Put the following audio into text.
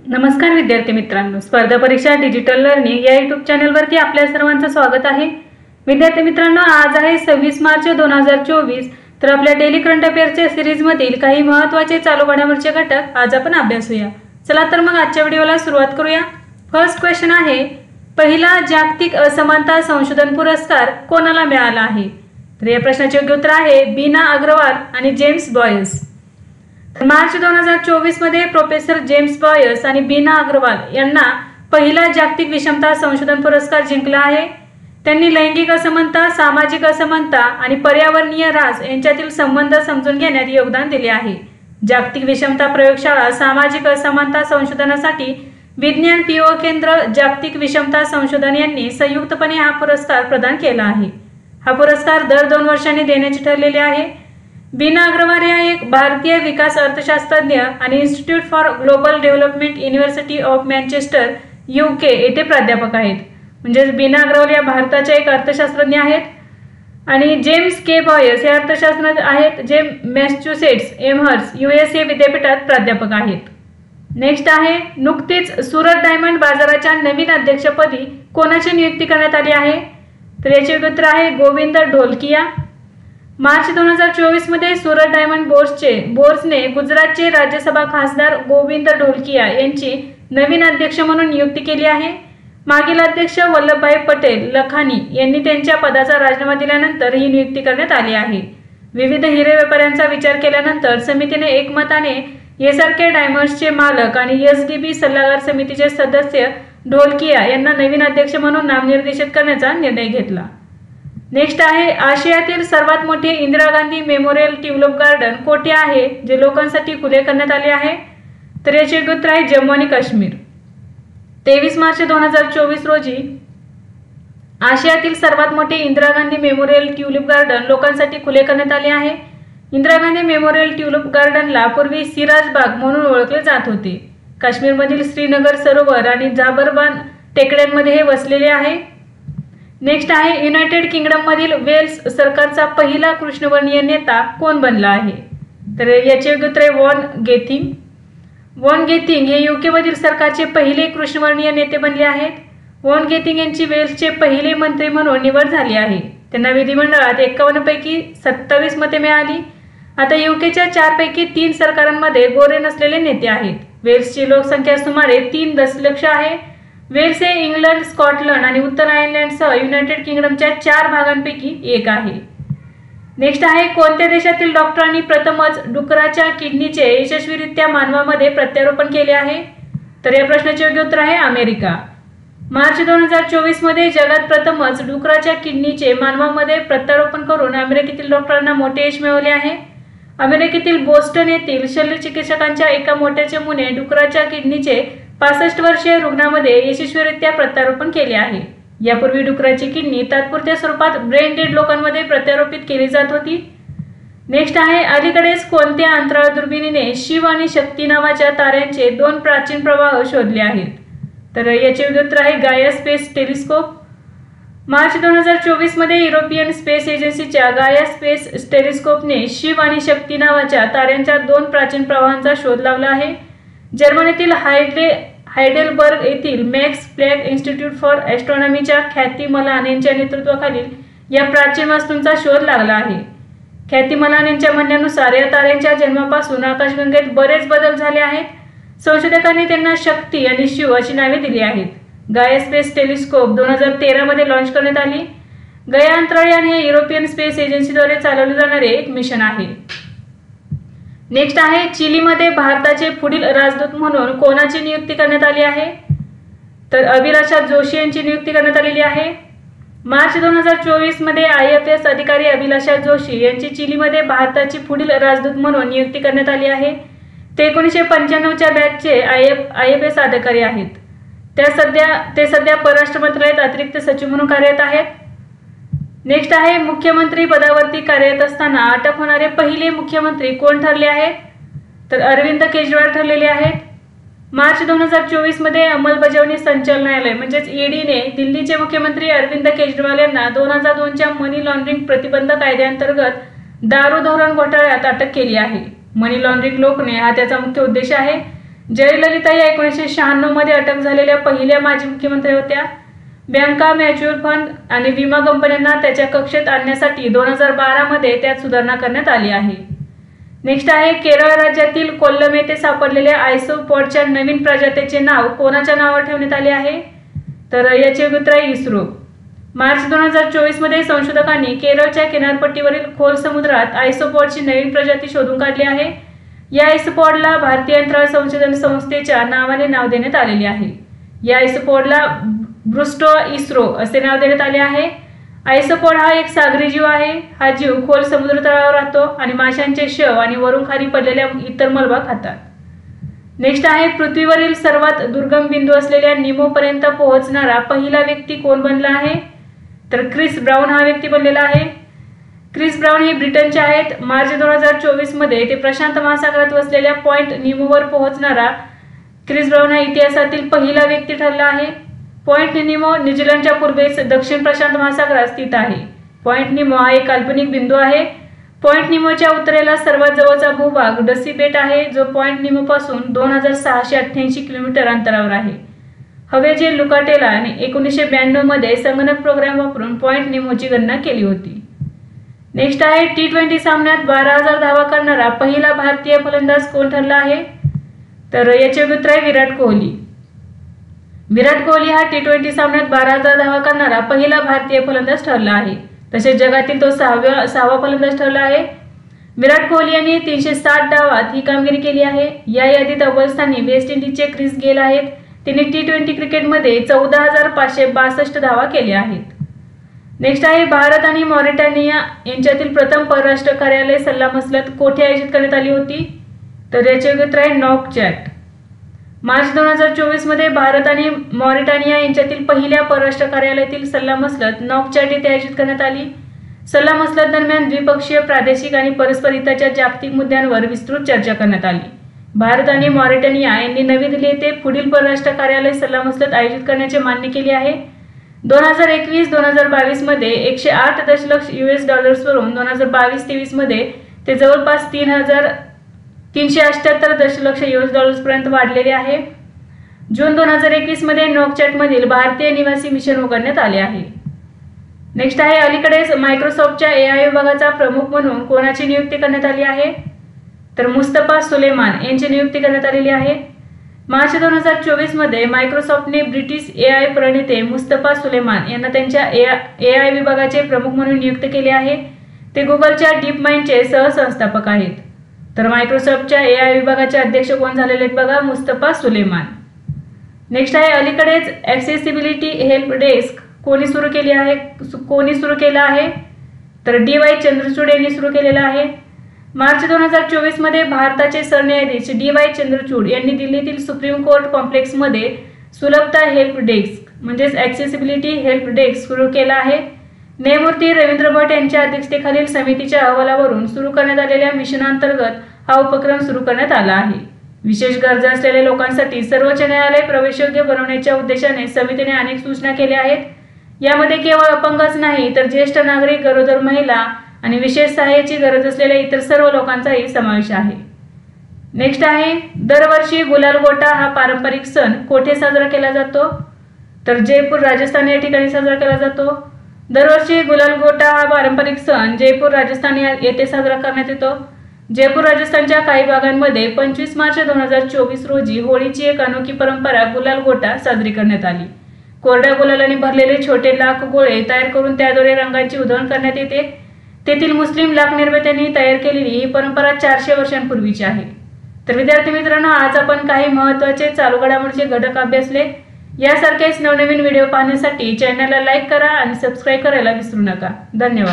नमस्कार विद्यार्थी मित्रांनो, स्पर्धा परीक्षा डिजिटल लर्निंग या यूट्यूब चॅनलवरती आपल्या सर्वांचं स्वागत आहे। विद्यार्थी मित्रांनो, आज आहे 26 मार्च 2024। तर आपल्या डेली करंट अफेअर्सच्या सीरीजमधील काही महत्त्वाचे चालू घडामोडींचे घटक आज आपण अभ्यासूया। चला तर मग आजच्या व्हिडिओला सुरुवात करूया। फर्स्ट क्वेश्चन आहे, पहिला जागतिक असमानता संशोधन पुरस्कार कोणाला मिळाला आहे? तर या प्रश्नाचे योग्य उत्तर आहे बीना अग्रवाल आणि जेम्स बॉयस। मार्च 2024 मध्ये प्रोफेसर जेम्स बॉयस आणि बीना अग्रवाल यांना पहिला जागतिक विषमता संशोधन पुरस्कार जिंकला आहे। त्यांनी लैंगिक असमानता, सामाजिक असमानता आणि पर्यावरणीय ऱ्हास यांच्यातील संबंध समजून घेण्यात योगदान दिले आहे। जागतिक विषमता प्रयोगशाळा सामाजिक असमानता संशोधनासाठी विज्ञान पीओ केंद्र जागतिक विषमता संशोधन यांनी संयुक्तपणे हा पुरस्कार प्रदान केला आहे। हा पुरस्कार दर 2 वर्षांनी देण्याचे ठरलेले आहे। बीना अग्रवाल या एक भारतीय विकास अर्थशास्त्रज्ञ आणि institute for global development university of Manchester UK येथे प्राध्यापक आहेत। म्हणजे बीना अग्रवाल या भारताच्या एक अर्थशास्त्रज्ञ आहेत आणि जेम्स के बॉयस हे अर्थशास्त्रज्ञ आहेत जे मॅसेच्युसेट्स एमहर्स्ट USA विद्यापीठात प्राध्यापक आहेत। नेक्स्ट आहे, नुकतीच सुरत डायमंड बाजाराच्या नवीन अध्यक्षपदी कोणाची नियुक्ती करण्यात आली आहे? तर याचे उत्तर आहे गोविंद ढोलकिया। मार्च 2024 मध्ये सुरत डायमंड बोर्सने गुजरातचे राज्यसभा खासदार गोविंद ढोलकिया यांची नवीन अध्यक्ष म्हणून नियुक्ती केली आहे। मागील अध्यक्ष वल्लभभाई पटेल लखानी यांनी त्यांच्या पदाचा राजीनामा दिल्यानंतर ही नियुक्ती करण्यात आली आहे। विविध हिरे व्यापाऱ्यांचा विचार केल्यानंतर समितीने एकमताने येसारखे डायमंड्सचे मालक आणि SDB सल्लागार समितीचे सदस्य ढोलकिया यांना नवीन अध्यक्ष म्हणून नामनिर्देशित करण्याचा निर्णय घेतला। नेक्स्ट आहे, आशियातील सर्वात मोठे Indira Gandhi memorial tulip garden कोठे आहे जे लोकांसाठी खुले करण्यात आले आहे? तर याचे उत्तर आहे जम्मू आणि काश्मीर। 23 मार्च 2024 रोजी आशियातील सर्वात मोठे Indira Gandhi memorial tulip garden लोकांसाठी खुले करण्यात आले आहे। इंदिरा गांधी मेमोरियल ट्यूलिप गार्डनला पूर्वी सिराज बाग म्हणून ओळखले जात होते। काश्मीरमधील श्रीनगर सरोवर आणि झाबरबान टेकड्यांमध्ये हे वसलेले आहे। नेक्स्ट आहे, युनायटेड किंगडम मधील वेल्स सरकारचा पहिला कृष्णवर्णीय नेता कोण बनला आहे? तर याचे उत्तर आहे वॉन गेथिंग। वॉन गेथिंग हे UK मधील सरकारचे पहिले कृष्णवर्णीय नेते बनले आहेत। वॉन गेथिंग यांची वेल्सचे पहिले मंत्री म्हणून निवड झाली आहे। त्यांना विधिमंडळात 51 पैकी 27 मते मिळाली। आता UKच्या 4 पैकी 3 सरकारांमध्ये गोरे नसलेले नेते आहेत। वेल्सची लोकसंख्या सुमारे 3 दशलक्ष आहे। वेल्स हे इंग्लंड, स्कॉटलंड आणि उत्तर आयर्लंडसह युनायटेड किंगडमच्या 4 भागांपैकी एक आहे। नेक्स्ट आहे, कोणत्या देशातील डॉक्टरांनी प्रथमच डुकराच्या किडनीचे यशस्वीरित्या मानवामध्ये प्रत्यारोपण केले आहे? तर या प्रश्नाचे योग्य उत्तर आहे अमेरिका। मार्च 2024 मध्ये जगात प्रथमच डुकराच्या किडनीचे मानवामध्ये प्रत्यारोपण करून अमेरिकेतील डॉक्टरांना मोठे यश मिळवले आहे। अमेरिकेतील बोस्टन येथील शल्यचिकित्सकांच्या एका मोठ्या चमूने डुकराच्या किडनीचे 65 वर्षीय रुग्णामध्ये यशस्वीरित्या प्रत्यारोपण केले आहे। यापूर्वी डुकराची किडनी तात्पुरत्या स्वरूपात ब्रेन डेड लोकांमध्ये प्रत्यारोपित केली जात होती। नेक्स्ट आहे, अलीकडेच कोणत्या अंतराळ दुर्बिणीने शिव आणि शक्ती नावाच्या ताऱ्यांचे 2 प्राचीन प्रवाह शोधले आहेत? तर याचे उत्तर आहे गाया स्पेस टेलिस्कोप। मार्च 2024 मध्ये युरोपियन स्पेस एजन्सीच्या गाया स्पेस टेलिस्कोपने शिव आणि शक्ती नावाच्या ताऱ्यांच्या 2 प्राचीन प्रवाहांचा शोध लावला आहे। जर्मनीतील हायडेलबर्ग येथील मॅक्स प्लँक इन्स्टिट्यूट फॉर ॲस्ट्रॉनॉमीच्या ख्याती मलान यांच्या नेतृत्वाखालील या प्राचीन वस्तूंचा शोध लागला आहे। ख्याती मलान यांच्या म्हणण्यानुसार या ताऱ्यांच्या जन्मापासून आकाशगंगेत बरेच बदल झाले आहेत। संशोधकांनी त्यांना शक्ती आणि शिव अशी नावे दिली आहेत। गाया स्पेस टेलिस्कोप 2013 मध्ये लॉन्च करण्यात आली। गया अंतराळयान हे युरोपियन स्पेस एजन्सीद्वारे चालवले जाणारे एक मिशन आहे। नेक्स्ट आहे, चिलीमध्ये भारताचे पुढील राजदूत म्हणून कोणाची नियुक्ती करण्यात आली आहे? तर अभिलाषा जोशी यांची नियुक्ती करण्यात आलेली आहे। मार्च 2024 मध्ये IFS अधिकारी अभिलाषा जोशी यांची चिलीमध्ये भारताची पुढील राजदूत म्हणून नियुक्ती करण्यात आली आहे। ते 1995च्या बॅचचे IFS अधिकारी आहेत। ते सध्या परराष्ट्र मंत्रालयात अतिरिक्त सचिव म्हणून कार्यरत आहेत। नेक्स्ट आहे, मुख्यमंत्री पदावरती कार्यरत असताना अटक होणारे पहिले मुख्यमंत्री कोण ठरले आहेत? तर अरविंद केजरीवाल ठरलेले आहेत। मार्च 2024 मध्ये अंमलबजावणी संचालनालय म्हणजेच EDने दिल्लीचे मुख्यमंत्री अरविंद केजरीवाल यांना 2002च्या मनी लॉन्ड्रिंग प्रतिबंध कायद्याअंतर्गत दारू धोरण घोटाळ्यात अटक केली आहे। मनी लॉन्ड्रिंग रोखणे हा त्याचा मुख्य उद्देश आहे। जयललिता या 1996 मध्ये अटक झालेल्या पहिल्या माजी मुख्यमंत्री होत्या। बँका, म्युच्युअल फंड आणि विमा कंपन्यांना त्याच्या कक्षेत आणण्यासाठी 2012 मध्ये त्यात सुधारणा करण्यात आली आहे। नेक्स्ट आहे केरळ राज्यातील कोल्लम येथे सापडलेल्या आयसोपॉडच्या नवीन प्रजातीचे नाव कोणाच्या नावावर ठेवण्यात आले आहे? तर याचे उत्तर आहे इस्रो। मार्च 2024 मध्ये संशोधकांनी केरळच्या किनारपट्टीवरील खोल समुद्रात आयसोपॉडची नवीन प्रजाती शोधून काढली आहे। या आयसोपॉडला भारतीय अंतराळ संशोधन संस्थेच्या नावाने नाव देण्यात आलेले आहे। या आयसोपॉडला ब्रूस्टो इस्रो असे नाव देण्यात आले आहे। आयसोपॉड हा एक सागरी जीव आहे। हा जीव खोल समुद्रतळावर राहतो आणि माशांचे शव आणि वरून खाली पडलेल्या इतर मलबा खातात। नेक्स्ट आहे पृथ्वीवरील सर्वात दुर्गम बिंदू असलेल्या निमोपर्यंत पोहोचणारा पहिला व्यक्ती कोण बनला आहे? तर क्रिस ब्राउन हा व्यक्ती बनलेला आहे। क्रिस ब्राउन हे ब्रिटनचे आहेत। मार्च 2024 मध्ये ते प्रशांत महासागरात वसलेल्या पॉइंट निमोवर पोहोचणारा क्रिस ब्राउन हा इतिहासातील पहिला व्यक्ती ठरला आहे। पॉइंट निमो न्यूझीलंडच्या पूर्वेस दक्षिण प्रशांत महासागरात स्थित आहे। पॉइंट निमो हा एक काल्पनिक बिंदू आहे। पॉइंट निमोच्या उत्तरेला सर्वात जवळचा भूभाग डसी बेट आहे, जो पॉइंट निमोपासून 2688 किलोमीटर अंतरावर आहे। हवेजे लुकाटेला आणि 1992 मध्ये संगणक प्रोग्राम वापरून पॉइंट निमोची गणना केली होती। नेक्स्ट आहे T20 सामन्यात 12,000 धावा करणारा पहिला भारतीय फलंदाज कोण ठरला आहे? तर याचे उत्तर आहे विराट कोहली। विराट कोहली हा T20 सामन्यात 12,000 धावा करणारा पहिला भारतीय फलंदाज ठरला आहे। तसेच जगातील तो सहावा फलंदाज ठरला आहे। विराट कोहली यांनी 360 डावात ही कामगिरी केली आहे। या यादीत अव्वल स्थानी वेस्ट इंडिजचे क्रिस गेल आहेत। त्यांनी T20 क्रिकेटमध्ये 14,562 धावा केल्या आहेत। नेक्स्ट आहे भारत आणि मॉरिटानिया यांच्यातील प्रथम परराष्ट्र कार्यालय सल्लामसलत कोठे आयोजित करण्यात आली होती? तर याचे उत्तर आहे नौकचॅट। मार्च 2024 मध्ये भारत आणि मॉरिटानिया यांच्यातील पहिल्या परराष्ट्र कार्यालयातील सल्लामसलत नौकचॅट येथे आयोजित करण्यात आली। सल्लामसलत दरम्यान द्विपक्षीय, प्रादेशिक आणि परस्पर हिताच्या जागतिक मुद्द्यांवर विस्तृत चर्चा करण्यात आली। भारत आणि मॉरिटानिया यांनी नवी दिल्ली येथे पुढील परराष्ट्र कार्यालय सल्लामसलत आयोजित करण्याचे मान्य केले आहे। 2021-2022 मध्ये 108 दशलक्ष US वरून 2022-23 मध्ये ते जवळपास 3,378 दशलक्ष US पर्यंत वाढलेले आहे। जून 2021 मध्ये नौकचॅट मधील भारतीय निवासी मिशन उघडण्यात आले आहे। नेक्स्ट आहे अलीकडेच मायक्रोसॉफ्टच्या AI विभागाचा प्रमुख म्हणून कोणाची नियुक्ती करण्यात आली आहे? तर मुस्तफा सुलेमान यांची नियुक्ती करण्यात आलेली आहे। मार्च 2024 मध्ये मायक्रोसॉफ्टने ब्रिटिश AI प्रणेते मुस्तफा सुलेमान यांना त्यांच्या AI विभागाचे प्रमुख म्हणून नियुक्त केले आहे। ते गुगलच्या डीप माइंडचे सहसंस्थापक आहेत। तर मायक्रोसॉफ्टच्या AI विभागाचे अध्यक्ष कोण झालेले आहेत बघा, मुस्तफा सुलेमान। नेक्स्ट आहे अलीकडेच ॲक्सेसिबिलिटी हेल्प डेस्क कोणी सुरू केला आहे? तर DY चंद्रचूड यांनी सुरू केलेला आहे। मार्च 2024 मध्ये भारताचे सरन्यायाधीश DY चंद्रचूड यांनी दिल्लीतील सुप्रीम कोर्ट कॉम्प्लेक्समध्ये सुलभता हेल्प डेस्क म्हणजेच ॲक्सेसिबिलिटी हेल्प डेस्क सुरू केला आहे। न्यायमूर्ती रवींद्र भट यांच्या अध्यक्षतेखालील समितीच्या अहवालावरून सुरू करण्यात आलेल्या मिशनांतर्गत हा उपक्रम सुरू करण्यात आला आहे। विशेष गरजा असलेल्या लोकांसाठी सर्वोच्च न्यायालय प्रवेशयोग्य बनवण्याच्या उद्देशाने समितीने अनेक सूचना केल्या आहेत। यामध्ये केवळ अपंगच नाही तर ज्येष्ठ नागरिक, गरोदर महिला आणि विशेष सहाय्याची गरज असलेल्या इतर सर्व लोकांचाही समावेश आहे। नेक्स्ट आहे दरवर्षी गुलाल गोटा हा पारंपरिक सण कोठे साजरा केला जातो? तर जयपूर राजस्थान या ठिकाणी साजरा केला जातो। दरवर्षी गुलाल गोटा हा पारंपरिक सण जयपूर राजस्थान येथे साजरा करण्यात येतो। जयपूर राजस्थानच्या काही भागांमध्ये 25 मार्च 2024 रोजी होळीची एक अनोखी परंपरा गुलाल गोटा साजरी करण्यात आली। कोरड्या गुलालाने भरलेले छोटे लाख गोळे तयार करून त्याद्वारे रंगांची उधळण करण्यात येते। तेथील मुस्लिम लाख निर्मात्यांनी तयार केलेली ही परंपरा 400 वर्षांपूर्वीची आहे। तर विद्यार्थी मित्रांनो, आज आपण काही महत्त्वाचे चालू घडामोडीचे घटक अभ्यासले। यासारखेच नवनवीन व्हिडिओ पाहण्यासाठी चॅनलला लाईक करा आणि सबस्क्राईब करायला विसरू नका। धन्यवाद।